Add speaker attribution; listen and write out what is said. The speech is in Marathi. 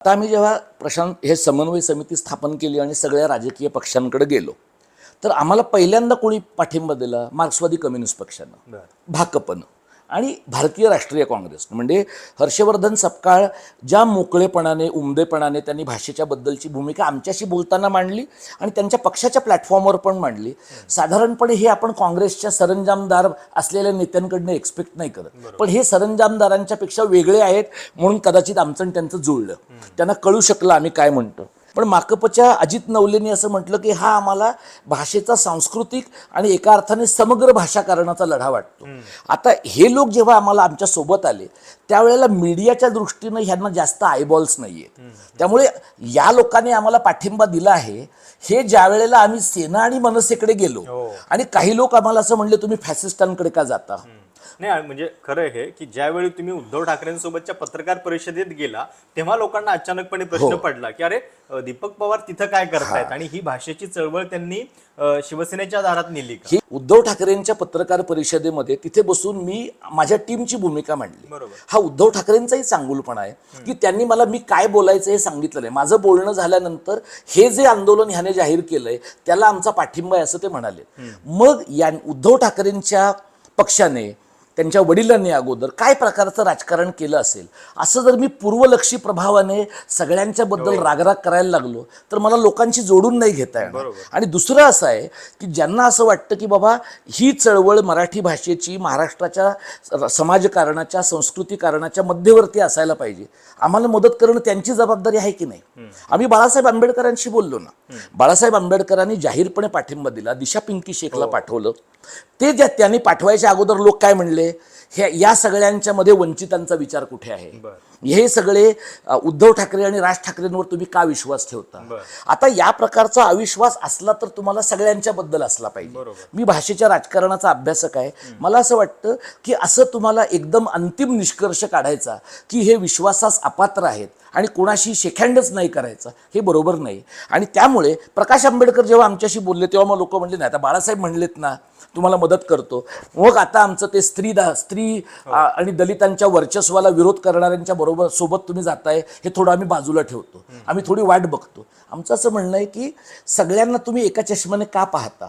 Speaker 1: आता आम्ही जेव्हा प्रशांत हे समन्वय समिती स्थापन केली आणि सगळ्या राजकीय पक्षांकडे गेलो तर आम्हाला पहिल्यांदा कोणी पाठिंबा दिला? मार्क्सवादी कम्युनिस्ट पक्षानं, भाकपनं आणि भारतीय राष्ट्रीय काँग्रेसनं. म्हणजे हर्षवर्धन सपकाळ ज्या मोकळेपणाने उमदेपणाने त्यांनी भाषेच्या बद्दलची भूमिका आमच्याशी बोलताना मांडली आणि त्यांच्या पक्षाच्या प्लॅटफॉर्मवर पण मांडली, साधारणपणे हे आपण काँग्रेसच्या सरंजामदार असलेल्या नेत्यांकडनं एक्सपेक्ट नाही करत. पण हे सरंजामदारांच्या पेक्षा वेगळे आहेत म्हणून कदाचित आमचं आणि त्यांचं जुळलं, त्यांना कळू शकलं आम्ही काय म्हणतो. पण माकपच्या अजित नवलेंनी असं म्हटलं की हा आम्हाला भाषेचा सांस्कृतिक आणि एका अर्थाने समग्र भाषाकरणाचा लढा वाटतो. आता हे लोक जेव्हा आम्हाला आमच्या सोबत आले त्यावेळेला मीडियाच्या दृष्टीनं ह्यांना जास्त आयबॉल्स नाही आहेत, त्यामुळे या लोकांनी आम्हाला पाठिंबा दिला आहे. हे ज्या वेळेला आम्ही सेना आणि मनसेकडे गेलो आणि काही लोक आम्हाला असं म्हणले तुम्ही फॅसिस्टांकडे का जाता.
Speaker 2: नाही म्हणजे खरं आहे की ज्यावेळी तुम्ही उद्धव ठाकरेंसोबतच्या पत्रकार परिषदेत गेला तेव्हा लोकांना अचानकपणे प्रश्न पडला की अरे दीपक पवार तिथं काय करतायत आणि ही भाषेची चळवळ त्यांनी शिवसेनेच्या दारात नेली का?
Speaker 1: ही उद्धव ठाकरेंच्या पत्रकार परिषदेमध्ये तिथे बसून मी माझ्या टीमची भूमिका मांडली. हा उद्धव ठाकरेंचाही चांगुलपणा आहे की त्यांनी मला मी काय बोलायचं हे सांगितलं नाही. माझं बोलणं झाल्यानंतर हे जे आंदोलन ह्याने जाहीर केलंय त्याला आमचा पाठिंबा आहे असं ते म्हणाले. मग या उद्धव ठाकरेंच्या पक्षाने त्यांच्या वडिलांनी अगोदर काय प्रकारचं राजकारण केलं असेल असं जर मी पूर्वलक्षी प्रभावाने सगळ्यांच्या बद्दल रागराग करायला लागलो तर मला लोकांची जोडून नाही घेता येणार. आणि दुसरं असं आहे की ज्यांना असं वाटतं की बाबा ही चळवळ मराठी भाषेची महाराष्ट्राच्या समाजकारणाच्या संस्कृतीकारणाच्या मध्यवर्ती असायला पाहिजे, आम्हाला मदत करणं त्यांची जबाबदारी आहे की नाही. आम्ही बाळासाहेब आंबेडकरांशी बोललो ना, बाळासाहेब आंबेडकरांनी जाहीरपणे पाठिंबा दिला, दिशा पिंकी शेखला पाठवलं. ते ज्या त्यांनी पाठवायच्या अगोदर लोक काय म्हणले, हे या सगळ्यांच्या मध्ये वंचितांचा विचार कुठे आहे, हे सगळे उद्धव ठाकरे आणि राज ठाकरेंवर तुम्ही का विश्वास ठेवता. आता या प्रकारचा अविश्वास असला तर तुम्हाला सगळ्यांच्या बद्दल असला पाहिजे. मी भाषेच्या राजकारणाचा अभ्यासक आहे, मला असं वाटतं की असं तुम्हाला एकदम अंतिम निष्कर्ष काढायचा की हे विश्वासास अपात्र आहेत आणि कोणाशी शेखँडच नाही करायचं हे बरोबर नाही. आणि त्यामुळे प्रकाश आंबेडकर जेव्हा आमच्याशी बोलले तेव्हा मग लोक म्हणले नाही आता बाळासाहेब म्हणलेत ना तुम्हाला मदत करतो, मग आता आमचं ते स्त्री आणि दलितांच्या वर्चस्वाला विरोध करणाऱ्यांच्या बरोबर सोबत तुम्ही जाताय हे थोडं आम्ही बाजूला ठेवतो, आम्ही थोडी वाट बघतो. आमचं असं म्हणणं आहे की सगळ्यांना तुम्ही एका चष्म्याने का पाहता.